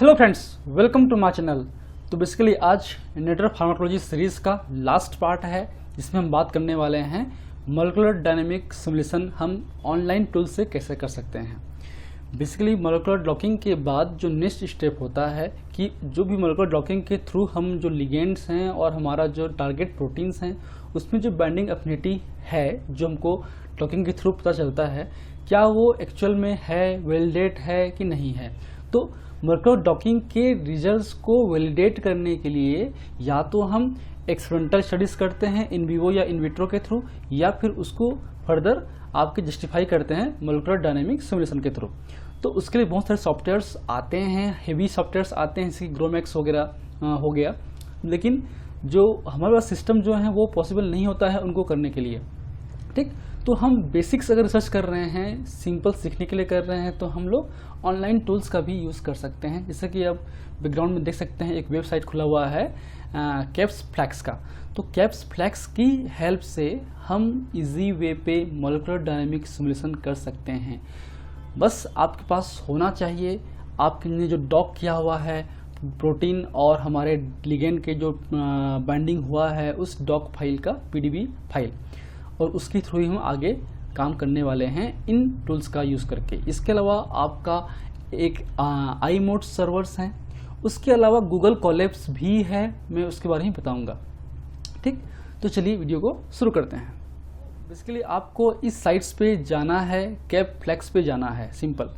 Hello friends, welcome to my channel. तो basically आज network pharmacology series का last part है जिसमें हम बात करने वाले हैं मॉलिक्यूलर डायनेमिक सिमुलेशन हम ऑनलाइन टूल से कैसे कर सकते हैं। बेसिकली मॉलिक्यूलर डॉकिंग के बाद जो नेक्स्ट स्टेप होता है कि जो भी मॉलिक्यूलर डॉकिंग के थ्रू हम जो लिगेंड्स हैं और हमारा जो टारगेट प्रोटीन्स हैं उसमें जो बाइंडिंग एफिनिटी है जो हमको डॉकिंग के थ्रू पता चलता है, क्या वो एक्चुअल में है, वैलिडेट है कि नहीं है। तो मॉलिक्यूलर डॉकिंग के रिजल्ट्स को वैलिडेट करने के लिए या तो हम एक्सपेरिमेंटल स्टडीज़ करते हैं इन विवो या इन विट्रो के थ्रू, या फिर उसको फर्दर आपके जस्टिफाई करते हैं मॉलिक्यूलर डायनेमिक सिमुलेशन के थ्रू। तो उसके लिए बहुत सारे सॉफ्टवेयर्स आते हैं, हेवी सॉफ्टवेयर्स आते हैं, जैसे ग्रोमैक्स वगैरह हो गया, लेकिन जो हमारे पास सिस्टम जो है वो पॉसिबल नहीं होता है उनको करने के लिए। ठीक, तो हम बेसिक्स अगर रिसर्च कर रहे हैं, सिंपल सीखने के लिए कर रहे हैं, तो हम लोग ऑनलाइन टूल्स का भी यूज़ कर सकते हैं। जैसे कि आप बैकग्राउंड में देख सकते हैं एक वेबसाइट खुला हुआ है कैप्स फ्लैक्स का। तो कैप्स फ्लैक्स की हेल्प से हम इजी वे पे मॉलिक्यूलर डायनेमिक सिमुलेशन कर सकते हैं। बस आपके पास होना चाहिए आपने जो डॉक किया हुआ है प्रोटीन और हमारे लिगेंड के जो बाइंडिंग हुआ है उस डॉक फाइल का पीडीबी फाइल, और उसके थ्रू ही हम आगे काम करने वाले हैं इन टूल्स का यूज़ करके। इसके अलावा आपका एक आई मोड सर्वर्स हैं, उसके अलावा गूगल कोलैब्स भी है, मैं उसके बारे में बताऊंगा। ठीक, तो चलिए वीडियो को शुरू करते हैं। बेसिकली आपको इस साइट्स पे जाना है, कैप फ्लैक्स पे जाना है, सिंपल।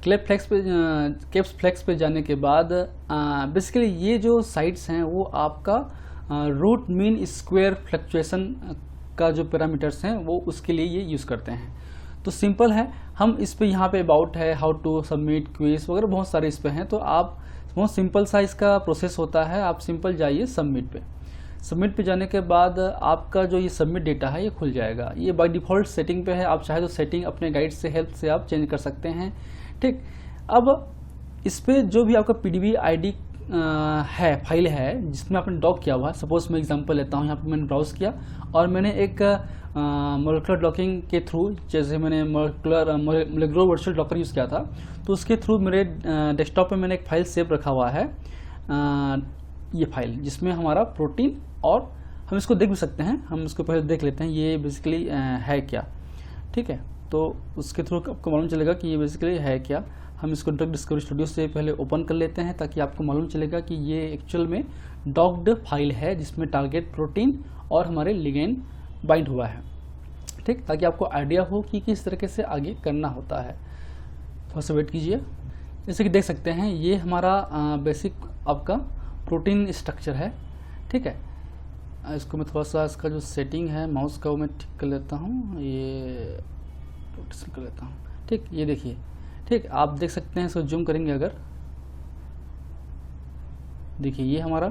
कैप्स फ्लैक्स पे जाने के बाद बेसिकली ये जो साइट्स हैं वो आपका रूट मीन स्क्वायर फ्लक्चुएशन का जो पैरामीटर्स हैं वो उसके लिए ये यूज़ करते हैं। तो सिंपल है, हम इस पे यहाँ पे अबाउट है, हाउ टू सबमिट, क्विज वगैरह बहुत सारे इस पे हैं। तो आप बहुत सिंपल सा इसका प्रोसेस होता है। आप सिंपल जाइए सबमिट पे। सबमिट पे जाने के बाद आपका जो ये सबमिट डेटा है ये खुल जाएगा। ये बाय डिफ़ॉल्ट सेटिंग पे है, आप चाहे तो सेटिंग अपने गाइड से हेल्प से आप चेंज कर सकते हैं। ठीक, अब इस पर जो भी आपका पीडीबी आईडी है, फाइल है जिसमें आपने डॉक किया हुआ है। सपोज मैं एग्जांपल लेता हूँ, यहाँ पे मैंने ब्राउज किया और मैंने एक मॉलिक्यूलर डॉकिंग के थ्रू, जैसे मैंने मॉलिक्यूलर वर्चुअल डॉकर यूज़ किया था, तो उसके थ्रू मेरे डेस्कटॉप पे मैंने एक फाइल सेव रखा हुआ है, ये फाइल जिसमें हमारा प्रोटीन, और हम इसको देख भी सकते हैं। हम इसको पहले देख लेते हैं ये बेसिकली है क्या। ठीक है, तो उसके थ्रू आपको मालूम चलेगा कि ये बेसिकली है क्या। हम इसको ड्रग डिस्कवरी स्टूडियो से पहले ओपन कर लेते हैं ताकि आपको मालूम चलेगा कि ये एक्चुअल में डॉक्ड फाइल है जिसमें टारगेट प्रोटीन और हमारे लिगेंड बाइंड हुआ है। ठीक, ताकि आपको आइडिया हो कि किस तरीके से आगे करना होता है। थोड़ा सा वेट कीजिए। जैसे कि देख सकते हैं ये हमारा बेसिक आपका प्रोटीन स्ट्रक्चर है। ठीक है, इसको मैं थोड़ा सा इसका जो सेटिंग है माउस का वो मैं ठीक कर लेता हूँ, ये रोटेशन कर लेता हूँ। ठीक, ये देखिए। ठीक, आप देख सकते हैं, इसको जूम करेंगे अगर, देखिए ये हमारा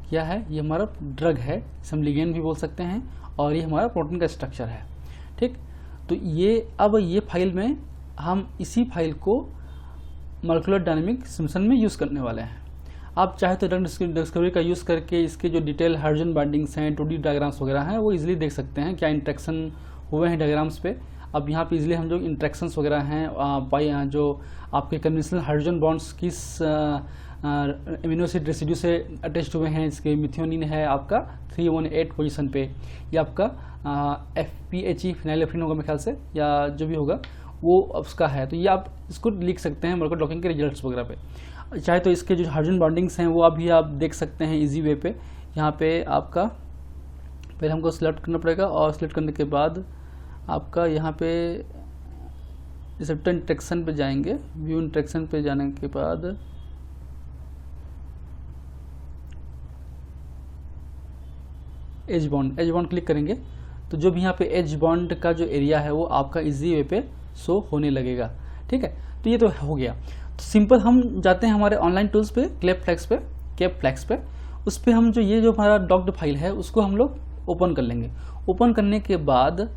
क्या है, ये हमारा ड्रग है, हम लिगेंड भी बोल सकते हैं, और ये हमारा प्रोटीन का स्ट्रक्चर है। ठीक, तो ये अब ये फाइल में हम इसी फाइल को मॉलिक्यूलर डायनेमिक सिमुलेशन में यूज़ करने वाले हैं। आप चाहे तो ड्रग डिस्कवरी का यूज़ करके इसके जो डिटेल हाइड्रोजन बाइंडिंग्स हैं, 2D डायग्राम्स वगैरह हैं, वो इजीली देख सकते हैं क्या इंट्रैक्शन हुए हैं डायग्राम्स पे। अब यहाँ पे इजीली हम जो इंट्रैक्शंस वगैरह हैं जो आपके कन्वेंशनल हाइड्रोजन बॉन्ड्स किस एमिनो एसिड रेसिड्यू से अटैच्ड हुए हैं, इसके मिथियोनिन है आपका 318 पोजीशन पे, या आपका FPHE फिनाइलेफ्रिन होगा मेरे ख्याल से, या जो भी होगा वो उसका है। तो ये आप इसको लिख सकते हैं मॉलिक्यूलर डॉकिंग के रिजल्ट्स वगैरह पे। चाहे तो इसके जो हाइड्रोजन बॉन्डिंग्स हैं वो अभी आप देख सकते हैं इजी वे पे। यहाँ पे आपका पहले हमको सिलेक्ट करना पड़ेगा, और सिलेक्ट करने के बाद आपका यहाँ पे रिसेप्टर इंट्रैक्शन पे जाएंगे। व्यू इंट्रैक्शन पे जाने के बाद एज बॉन्ड क्लिक करेंगे, तो जो भी यहाँ पे एज बॉन्ड का जो एरिया है वो आपका इजी वे पे शो होने लगेगा। ठीक है, तो ये तो हो गया। तो सिंपल हम जाते हैं हमारे ऑनलाइन टूल्स पे, कैप फ्लैक्स पे। उस पर हम जो हमारा डॉक्ड फाइल है उसको हम लोग ओपन कर लेंगे। ओपन करने के बाद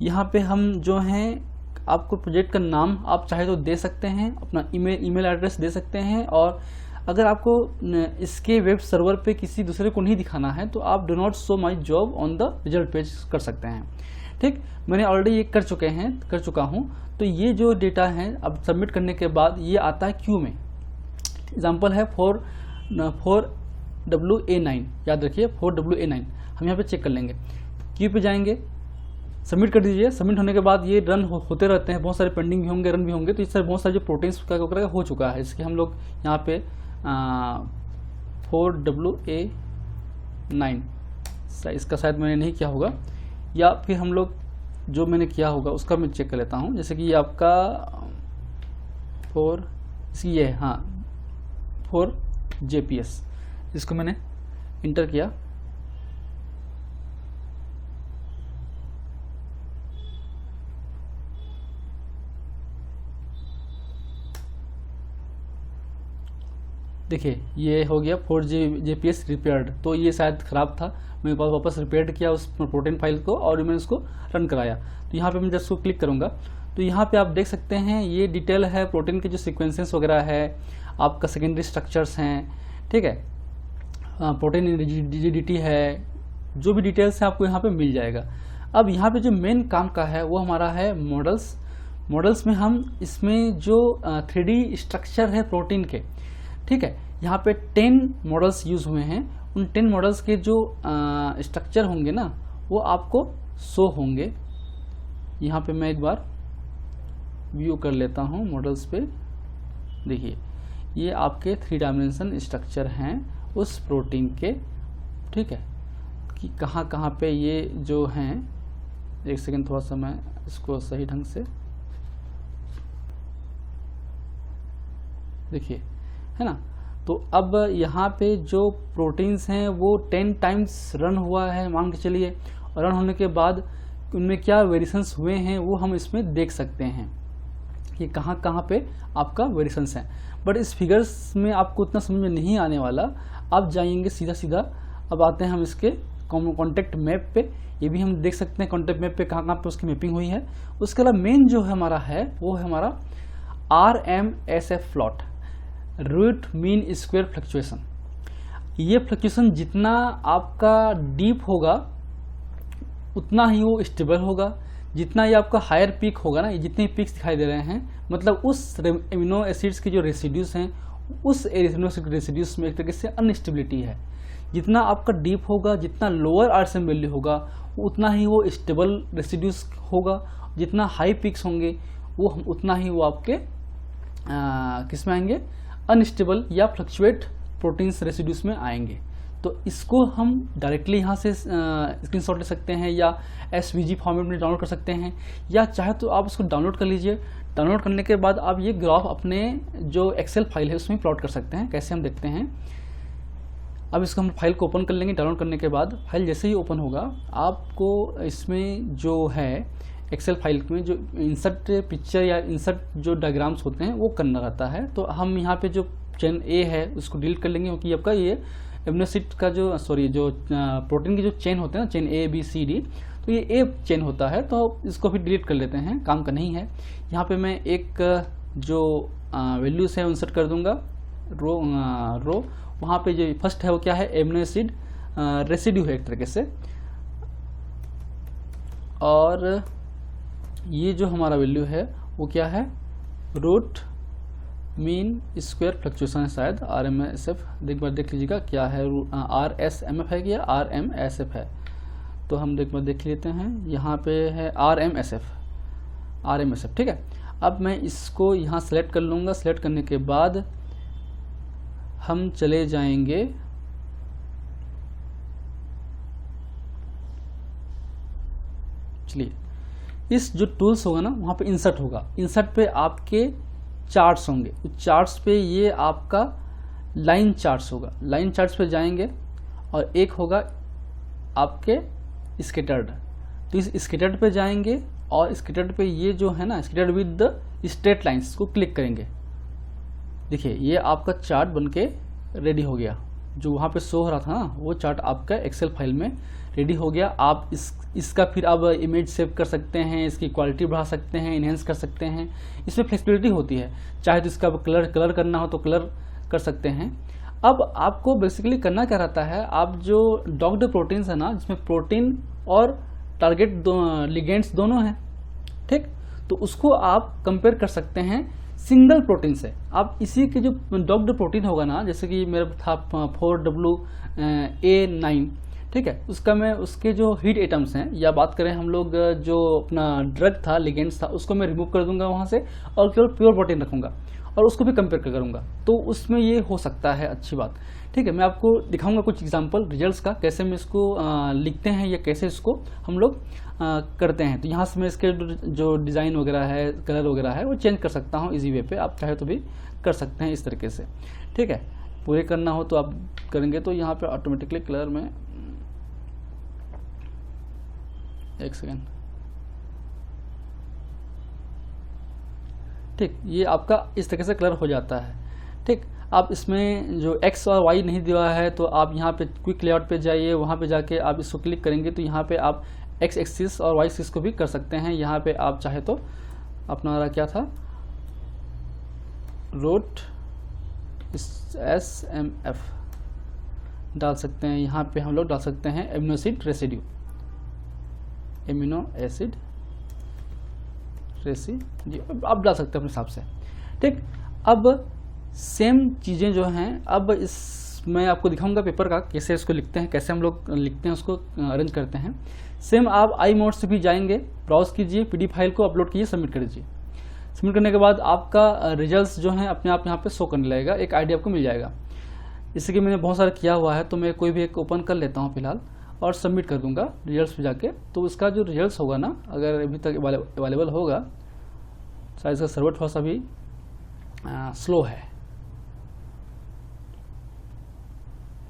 यहाँ पे हम जो हैं, आपको प्रोजेक्ट का नाम आप चाहे तो दे सकते हैं, अपना ईमेल एड्रेस दे सकते हैं, और अगर आपको इसके वेब सर्वर पे किसी दूसरे को नहीं दिखाना है तो आप do not show my job on the result page कर सकते हैं। ठीक, मैंने ऑलरेडी ये कर चुका हूँ। तो ये जो डेटा है अब सबमिट करने के बाद ये आता है क्यू में। एग्जाम्पल है 4WA9, याद रखिए 4WA9। हम यहाँ पे चेक कर लेंगे, क्यू पे जाएंगे, सबमिट कर दीजिए। सबमिट होने के बाद ये रन होते रहते हैं, बहुत सारे पेंडिंग भी होंगे, रन भी होंगे। तो इस तरह बहुत सारे जो प्रोटीन्स का हो चुका है, इसके हम लोग यहाँ पे 4WA9 इसका शायद मैंने नहीं किया होगा, या फिर हम लोग जो मैंने किया होगा उसका मैं चेक कर लेता हूँ। जैसे कि ये आपका 4 ये हाँ 4JPS, इसको मैंने इंटर किया। देखिए ये हो गया 4JPS रिपेयर्ड। तो ये शायद ख़राब था, मेरे पास वापस रिपेयर किया उस प्रोटीन फाइल को और मैंने उसको रन कराया। तो यहाँ पे मैं जब उसको क्लिक करूँगा तो यहाँ पे आप देख सकते हैं ये डिटेल है प्रोटीन के जो सीक्वेंसेस वगैरह है, आपका सेकेंडरी स्ट्रक्चर्स हैं, ठीक है, प्रोटीन रिजिडिटी है, जो भी डिटेल्स है आपको यहाँ पे मिल जाएगा। अब यहाँ पे जो मेन काम का है वो हमारा है मॉडल्स। मॉडल्स में हम इसमें जो 3D स्ट्रक्चर है प्रोटीन के, ठीक है, यहाँ पे 10 मॉडल्स यूज़ हुए हैं। उन 10 मॉडल्स के जो स्ट्रक्चर होंगे ना वो आपको शो होंगे। यहाँ पे मैं एक बार व्यू कर लेता हूँ मॉडल्स पे। देखिए ये आपके 3 डायमेंशन स्ट्रक्चर हैं उस प्रोटीन के, ठीक है, कि कहाँ कहाँ पे ये जो हैं। एक सेकेंड, थोड़ा सा मैं इसको सही ढंग से देखिए, है ना। तो अब यहाँ पे जो प्रोटीन्स हैं वो 10 टाइम्स रन हुआ है मान के चलिए, और रन होने के बाद उनमें क्या वेरिएशंस हुए हैं वो हम इसमें देख सकते हैं कि कहाँ कहाँ पे आपका वेरिएशंस है। बट इस फिगर्स में आपको उतना समझ में नहीं आने वाला, आप जाएंगे सीधा सीधा। अब आते हैं हम इसके कॉन्टेक्ट मैप पे, ये भी हम देख सकते हैं कॉन्टेक्ट मैप पे कहाँ कहाँ पे उसकी मैपिंग हुई है। उसके अलावा मेन जो है हमारा है वो है हमारा RMSF plot, root mean square fluctuation. ये फ्लक्चुएशन जितना आपका डीप होगा उतना ही वो स्टेबल होगा। जितना ये आपका हायर पीक होगा ना, ये जितने पीक्स दिखाई दे रहे हैं, मतलब उस एमिनो एसिड्स के जो रेसिड्यूज हैं उस एमिनो एसिड रेसिड्यूज में एक तरीके से अनस्टेबिलिटी है। जितना आपका डीप होगा, जितना लोअर RSM वैल्यू होगा उतना ही वो स्टेबल रेसिड्यूज होगा। जितना हाई पीक्स होंगे वो उतना ही वो आपके किस में आएंगे, अनस्टेबल या फ्लक्चुएट प्रोटीन्स रेसिड्यूज में आएंगे। तो इसको हम डायरेक्टली यहाँ से स्क्रीनशॉट ले सकते हैं या SVG फॉर्मेट में डाउनलोड कर सकते हैं, या चाहे तो आप इसको डाउनलोड कर लीजिए। डाउनलोड करने के बाद आप ये ग्राफ अपने जो एक्सेल फाइल है उसमें प्लॉट कर सकते हैं। कैसे हम देखते हैं, अब इसको हम फाइल को ओपन कर लेंगे। डाउनलोड करने के बाद फाइल जैसे ही ओपन होगा आपको इसमें जो है एक्सेल फाइल में जो इंसर्ट पिक्चर या इंसर्ट जो डायग्राम्स होते हैं वो करना रहता है। तो हम यहाँ पे जो चेन A है उसको डिलीट कर लेंगे, क्योंकि आपका ये एमिनो एसिड का जो जो प्रोटीन की जो चेन होते हैं ना, chain A B C D, तो ये A चेन होता है, तो इसको भी डिलीट कर लेते हैं, काम का नहीं है। यहाँ पे मैं एक जो वैल्यूज है इंसर्ट कर दूंगा, रो वहाँ पे जो फर्स्ट है वो क्या है, एमिनो एसिड रेसिड्यू है एक तरीके से, और ये जो हमारा वैल्यू है वो क्या है, रूट मीन स्क्वायर फ्लक्चुएशन है शायद, RMSF। एक बार देख लीजिएगा क्या है, RSMF है कि RMSF है। तो हम एक बार देख लेते हैं, यहाँ पे है RMSF, ठीक है। अब मैं इसको यहाँ सेलेक्ट कर लूँगा। सेलेक्ट करने के बाद हम चले जाएंगे चलिए इस जो टूल्स होगा ना वहाँ पे इंसर्ट होगा। इंसर्ट पे आपके चार्ट्स होंगे, उस चार्ट्स पे ये आपका लाइन चार्ट्स होगा। लाइन चार्ट्स पे जाएंगे और एक होगा आपके स्कैटर्ड, तो इस स्कैटर्ड पे जाएंगे और स्कैटर्ड पे ये जो है ना, scattered with the straight lines को क्लिक करेंगे। देखिए ये आपका चार्ट बनके रेडी हो गया। जो वहाँ पे शो हो रहा था ना वो चार्ट आपका एक्सेल फाइल में रेडी हो गया। आप इसका फिर अब इमेज सेव कर सकते हैं, इसकी क्वालिटी बढ़ा सकते हैं, इन्हेंस कर सकते हैं। इसमें फ्लेक्सिबिलिटी होती है, चाहे तो इसका कलर करना हो तो कलर कर सकते हैं। अब आपको बेसिकली करना क्या रहता है, आप जो डॉक्ड प्रोटीन्स है ना, जिसमें प्रोटीन और टारगेट लिगेंड्स दोनों हैं, ठीक, तो उसको आप कंपेयर कर सकते हैं सिंगल प्रोटीन से। आप इसी के जो डॉक्ड प्रोटीन होगा ना, जैसे कि मेरा था 4WA9, ठीक है, उसका मैं उसके जो हीट एटम्स हैं, या बात करें हम लोग जो अपना ड्रग था, लिगेंड्स था, उसको मैं रिमूव कर दूंगा वहाँ से और केवल प्योर प्रोटीन रखूँगा और उसको भी कंपेयर करूँगा, तो उसमें ये हो सकता है अच्छी बात। ठीक है, मैं आपको दिखाऊंगा कुछ एग्जांपल रिजल्ट्स का, कैसे मैं इसको लिखते हैं या कैसे इसको हम लोग करते हैं। तो यहाँ से मैं इसके जो डिज़ाइन वगैरह है, कलर वगैरह है, वो चेंज कर सकता हूँ इजी वे पे। आप चाहे तो भी कर सकते हैं इस तरीके से। ठीक है, पूरे करना हो तो आप करेंगे। तो यहाँ पे ऑटोमेटिकली कलर में, एक सेकेंड, ठीक, ये आपका इस तरीके से कलर हो जाता है। ठीक, आप इसमें जो x और y नहीं दिया है तो आप यहाँ पे क्विक लेआउट पे जाइए, वहाँ पे जाके आप इसको क्लिक करेंगे तो यहाँ पे आप x एक्सिस और y एक्सिस को भी कर सकते हैं। यहाँ पे आप चाहे तो अपना क्या था, रोट SMF डाल सकते हैं। यहाँ पे हम लोग डाल सकते हैं amino acid residue, amino acid residue आप डाल सकते हैं अपने हिसाब से। ठीक, अब सेम चीज़ें जो हैं, अब इस मैं आपको दिखाऊंगा पेपर का कैसे इसको लिखते हैं, कैसे हम लोग लिखते हैं, उसको अरेंज करते हैं। सेम आप आई मोड से भी जाएंगे, ब्राउज कीजिए, पीडी फाइल को अपलोड कीजिए, सबमिट कर दीजिए। सबमिट करने के बाद आपका रिजल्ट्स जो हैं अपने आप यहाँ पे शो करने लगेगा, एक आईडी आपको मिल जाएगा। जैसे कि मैंने बहुत सारा किया हुआ है तो मैं कोई भी एक ओपन कर लेता हूँ फिलहाल और सबमिट कर दूंगा रिजल्ट्स पे जाके। तो उसका जो रिजल्ट्स होगा ना, अगर अभी तक अवेलेबल होगा, शायद इसका सर्वर थोड़ा सा भी स्लो है,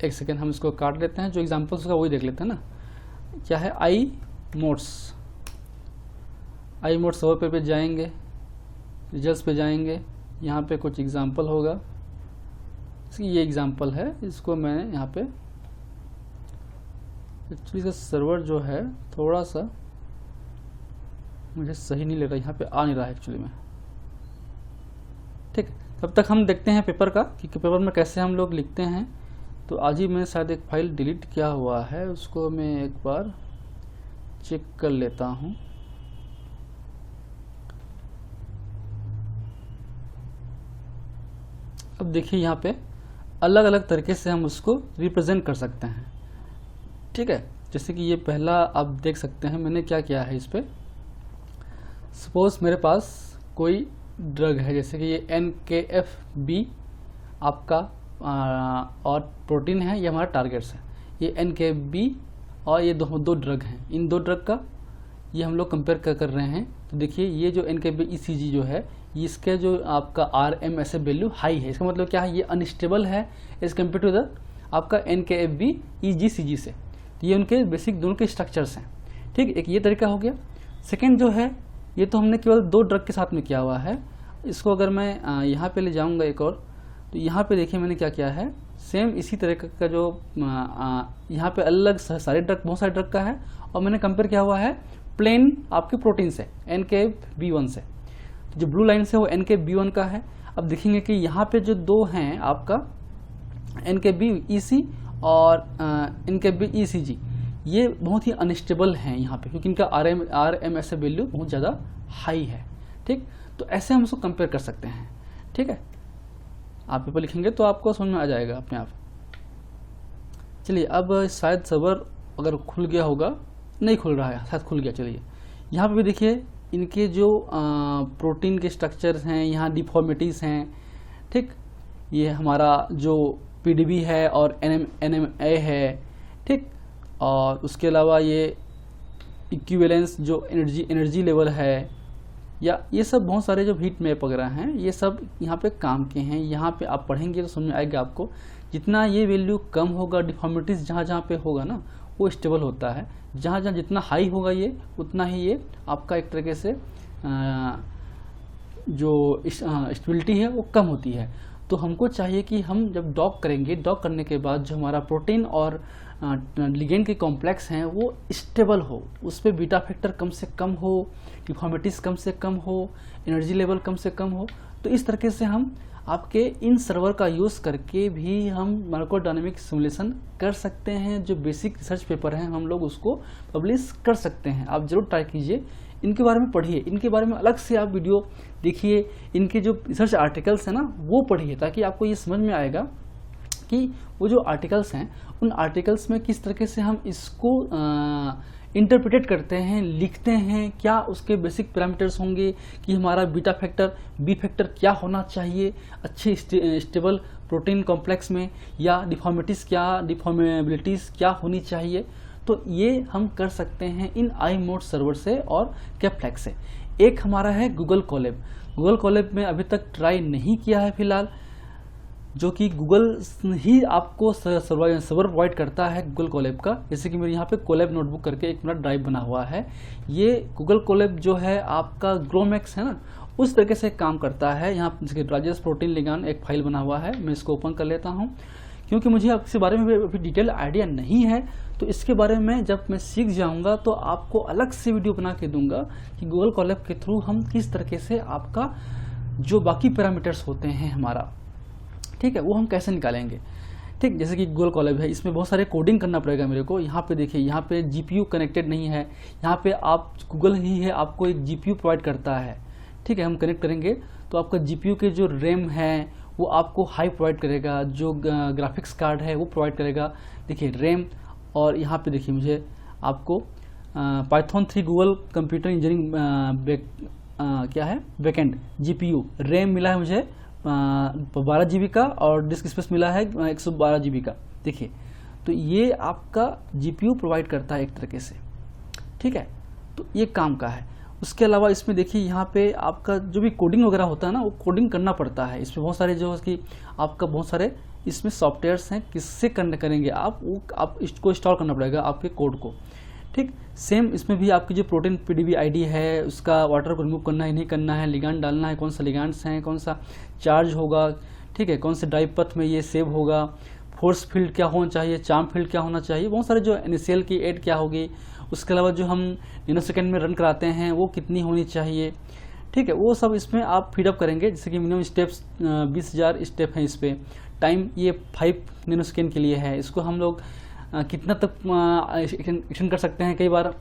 एक सेकेंड हम इसको काट लेते हैं। जो एग्जांपल्स का वही देख लेते हैं ना, क्या है, आई मोड्स सर्वर पे जाएंगे, रिजल्ट्स पे जाएंगे, यहाँ पे कुछ एग्जांपल होगा, ये एग्जांपल है, इसको मैंने यहाँ पे, एक्चुअली इसका सर्वर जो है थोड़ा सा मुझे सही नहीं लग रहा, यहाँ पे आ नहीं रहा है एक्चुअली में। ठीक, तब तक हम देखते हैं पेपर का कि पेपर में कैसे हम लोग लिखते हैं। तो आज ही मैं शायद एक फाइल डिलीट किया हुआ है, उसको मैं एक बार चेक कर लेता हूँ। अब देखिए यहाँ पे अलग अलग तरीके से हम उसको रिप्रेजेंट कर सकते हैं। ठीक है, जैसे कि ये पहला आप देख सकते हैं मैंने क्या किया है इस पर। सपोज मेरे पास कोई ड्रग है, जैसे कि ये NKFB आपका और प्रोटीन है, ये हमारा टारगेट्स है। ये NKB और ये दो ड्रग हैं, इन दो ड्रग का ये हम लोग कंपेयर कर रहे हैं। तो देखिए ये जो NKB ECG जो है, इसके जो आपका RMSA वैल्यू हाई है, इसका मतलब क्या है, ये अनस्टेबल है एज कम्पेयर टू द आपका NKFB EGCG से। तो ये उनके बेसिक दोनों के स्ट्रक्चर्स हैं। ठीक, एक ये तरीका हो गया। सेकेंड जो है, ये तो हमने केवल दो ड्रग के साथ में किया हुआ है। इसको अगर मैं यहाँ पे ले जाऊँगा एक और, तो यहाँ पे देखिए मैंने क्या किया है, सेम इसी तरह का जो यहाँ पे अलग सारे ड्रग, बहुत सारे ड्रग का है, और मैंने कंपेयर किया हुआ है प्लेन आपके प्रोटीन से, NKB1 से। तो जो ब्लू लाइन से वो NKB1 का है। अब देखेंगे कि यहाँ पे जो दो हैं आपका NKB-EC और NKB-ECG, ये बहुत ही अनस्टेबल हैं यहाँ पे, क्योंकि इनका RMSA वैल्यू बहुत ज़्यादा हाई है। ठीक, तो ऐसे हम उसको कंपेयर कर सकते हैं। ठीक है, आप पेपर लिखेंगे तो आपको समझ में आ जाएगा अपने आप। चलिए, अब शायद सर्वर अगर खुल गया होगा, नहीं खुल रहा है, शायद खुल गया। चलिए, यहाँ पे भी देखिए इनके जो प्रोटीन के स्ट्रक्चर्स हैं, यहाँ डिफॉर्मिटीज़ हैं। ठीक, ये हमारा जो PDB है और NMA है। ठीक, और उसके अलावा ये इक्विवेलेंस जो एनर्जी लेवल है, या ये सब बहुत सारे जो हीट मैप वगैरह हैं, ये सब यहाँ पे काम के हैं। यहाँ पे आप पढ़ेंगे तो समझ में आएगा आपको। जितना ये वैल्यू कम होगा, डिफॉर्मिटीज़ जहाँ जहाँ पे होगा ना, वो स्टेबल होता है। जहाँ जहाँ जितना हाई होगा ये, उतना ही ये आपका एक तरीके से जो स्टेबिलिटी है वो कम होती है। तो हमको चाहिए कि हम जब डॉक करेंगे, डॉक करने के बाद जो हमारा प्रोटीन और लिगेंड के कॉम्प्लेक्स हैं वो स्टेबल हो, उस पर बीटा फैक्टर कम से कम हो, डिफॉर्मिटीज़ कम से कम हो, एनर्जी लेवल कम से कम हो। तो इस तरीके से हम आपके इन सर्वर का यूज़ करके भी हम मोलेकुलर डायनेमिक सिमुलेशन कर सकते हैं। जो बेसिक रिसर्च पेपर हैं हम लोग उसको पब्लिश कर सकते हैं। आप ज़रूर ट्राई कीजिए, इनके बारे में पढ़िए, इनके बारे में अलग से आप वीडियो देखिए, इनके जो रिसर्च आर्टिकल्स हैं ना वो पढ़िए, ताकि आपको ये समझ में आएगा कि वो जो आर्टिकल्स हैं उन आर्टिकल्स में किस तरीके से हम इसको इंटरप्रेटेड करते हैं, लिखते हैं, क्या उसके बेसिक पैरामीटर्स होंगे कि हमारा बीटा फैक्टर, बी फैक्टर क्या होना चाहिए अच्छे स्टेबल प्रोटीन कॉम्प्लेक्स में, या डिफॉर्मेबिलिटीज़ क्या होनी चाहिए। तो ये हम कर सकते हैं इन iMod सर्वर से और केप्लेक्स से। एक हमारा है गूगल कोलैब। गूगल कोलैब में अभी तक ट्राई नहीं किया है फिलहाल, जो कि गूगल ही आपको सर्वर प्रोवाइड करता है गूगल कोलैब का। जैसे कि मेरे यहाँ पे कोलैब नोटबुक करके एक मेरा ड्राइव बना हुआ है। ये गूगल कोलैब जो है आपका ग्रोमैक्स है ना, उस तरीके से काम करता है। यहाँ राजेश प्रोटीन लिगान एक फाइल बना हुआ है, मैं इसको ओपन कर लेता हूँ, क्योंकि मुझे इसके बारे में अभी डिटेल आइडिया नहीं है। तो इसके बारे में जब मैं सीख जाऊँगा तो आपको अलग से वीडियो बना के दूंगा कि गूगल कोलैब के थ्रू हम किस तरीके से आपका जो बाकी पैरामीटर्स होते हैं हमारा, ठीक है, वो हम कैसे निकालेंगे। ठीक, जैसे कि गूगल कोलैब है, इसमें बहुत सारे कोडिंग करना पड़ेगा मेरे को। यहाँ पे देखिए, यहाँ पे जीपीयू कनेक्टेड नहीं है, यहाँ पे आप गूगल ही है आपको एक जीपीयू प्रोवाइड करता है। ठीक है, हम कनेक्ट करेंगे तो आपका जीपीयू के जो रैम है वो आपको हाई प्रोवाइड करेगा, जो ग्राफिक्स कार्ड है वो प्रोवाइड करेगा। देखिए रैम, और यहाँ पे देखिए मुझे आपको पाइथन 3 गूगल कंप्यूटर इंजीनियरिंग क्या है बैकएंड जीपीयू रैम मिला है मुझे 12 GB का, और डिस्क स्पेस मिला है 112 GB का। देखिए, तो ये आपका जीपीयू प्रोवाइड करता है एक तरीके से। ठीक है, तो ये काम का है। उसके अलावा इसमें देखिए यहाँ पे आपका जो भी कोडिंग वगैरह होता है ना, वो कोडिंग करना पड़ता है। इसमें बहुत सारे जो कि आपका बहुत सारे इसमें सॉफ्टवेयर्स हैं, किससे करेंगे आप, वो आप इसको इंस्टॉल करना पड़ेगा आपके कोड को। ठीक, सेम इसमें भी आपकी जो प्रोटीन पीडीबी आईडी है उसका वाटर को रिमूव करना है नहीं करना है, लिगांड डालना है, कौन सा लिगांड्स हैं, कौन सा चार्ज होगा, ठीक है, कौन से ड्राइव पथ में ये सेव होगा, फोर्स फील्ड क्या होना चाहिए, चार्म फील्ड क्या होना चाहिए, बहुत सारे जो NaCl की एड क्या होगी। उसके अलावा जो हम नैनोसेकंड में रन कराते हैं वो कितनी होनी चाहिए। ठीक है, वो सब इसमें आप फीडअप करेंगे। जैसे कि मिनिमम स्टेप्स 20,000 स्टेप हैं इस पर, टाइम ये 5 नैनोसेकंड के लिए है। इसको हम लोग कितना तक एक्सटेंड कर सकते हैं, कई बार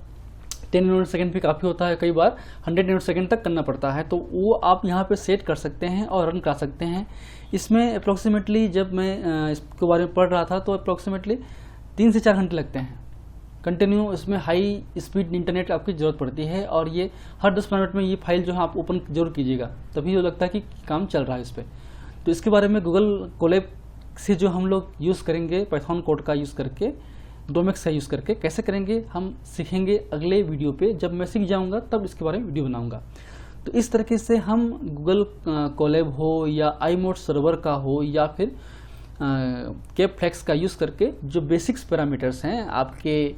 10 नैनोसेकंड भी काफ़ी होता है, कई बार 100 नैनोसेकंड तक करना पड़ता है। तो वो आप यहाँ पे सेट कर सकते हैं और रन करा सकते हैं। इसमें अप्रॉक्सीमेटली जब मैं इसके बारे में पढ़ रहा था तो अप्रॉक्सीमेटली 3 से 4 घंटे लगते हैं कंटिन्यू। इसमें हाई स्पीड इंटरनेट आपकी ज़रूरत पड़ती है, और ये हर 10 मिनट में ये फाइल जो है आप ओपन जरूर कीजिएगा, तभी तो लगता है कि काम चल रहा है इस पर। तो इसके बारे में गूगल कोलैब से जो हम लोग यूज़ करेंगे पाइथन कोड का यूज़ करके, डोमेक्स का यूज़ करके कैसे करेंगे हम सीखेंगे अगले वीडियो पे। जब मैं सीख जाऊंगा तब इसके बारे में वीडियो बनाऊंगा। तो इस तरीके से हम गूगल कोलैब हो या iMod सर्वर का हो या फिर केप्लेक्स का यूज़ करके जो बेसिक्स पैरामीटर्स हैं आपके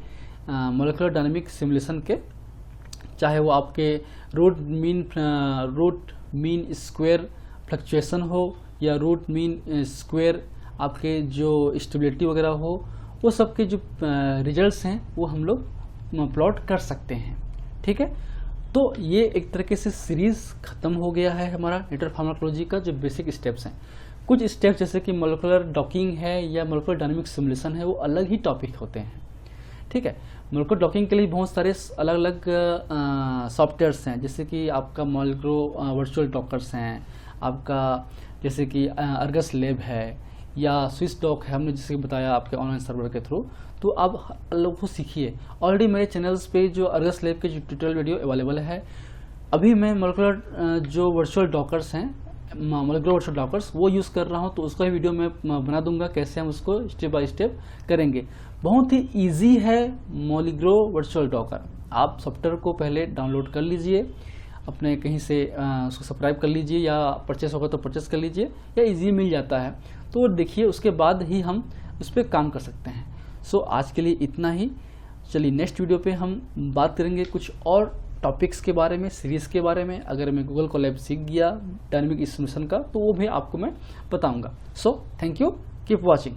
मोलेकुलर डायनामिक सिमुलेशन के, चाहे वो आपके रूट मीन स्क्वायर फ्लक्चुएशन हो या रूट मीन स्क्वायर आपके जो स्टेबिलिटी वगैरह हो, वो सब के जो रिजल्ट्स हैं वो हम लोग प्लॉट कर सकते हैं। ठीक है, तो ये एक तरीके से सीरीज़ ख़त्म हो गया है हमारा नेटवर्क फार्माकोलॉजी का जो बेसिक स्टेप्स हैं। कुछ स्टेप्स जैसे कि मोलेकुलर डॉकिंग है या मोलेकुलर डायनामिक सिमुलेशन है, वो अलग ही टॉपिक होते हैं। ठीक है, मोलेकुलर डॉकिंग के लिए बहुत सारे अलग अलग सॉफ्टवेयर्स हैं, जैसे कि आपका मोलेकुलर वर्चुअल डॉकर्स हैं, आपका जैसे कि अर्गस लैब है या स्विस डॉक है, हमने जैसे बताया आपके ऑनलाइन सर्वर के थ्रू। तो आप लोगों को सीखिए। ऑलरेडी मेरे चैनल्स पे जो अर्गस लैब के जो ट्यूटोरियल वीडियो अवेलेबल है। अभी मैं मोलेकुलर जो वर्चुअल डॉकर्स हैं, मोलेकुलर वर्चुअल डॉकर्स वो यूज़ कर रहा हूँ, तो उसका वीडियो मैं बना दूंगा कैसे हम उसको स्टेप बाय स्टेप करेंगे। बहुत ही ईजी है मोलेकुलर वर्चुअल डॉकर। आप सॉफ्टवेयर को पहले डाउनलोड कर लीजिए, अपने कहीं से उसको सब्सक्राइब कर लीजिए, या परचेस होगा तो परचेस कर लीजिए, या इजी मिल जाता है तो देखिए, उसके बाद ही हम उस पर काम कर सकते हैं। सो आज के लिए इतना ही। चलिए नेक्स्ट वीडियो पे हम बात करेंगे कुछ और टॉपिक्स के बारे में, सीरीज़ के बारे में। अगर मैं गूगल कोलैब सीख गया डायनामिक सिमुलेशन का तो वो भी आपको मैं बताऊंगा। So thank you, keep watching.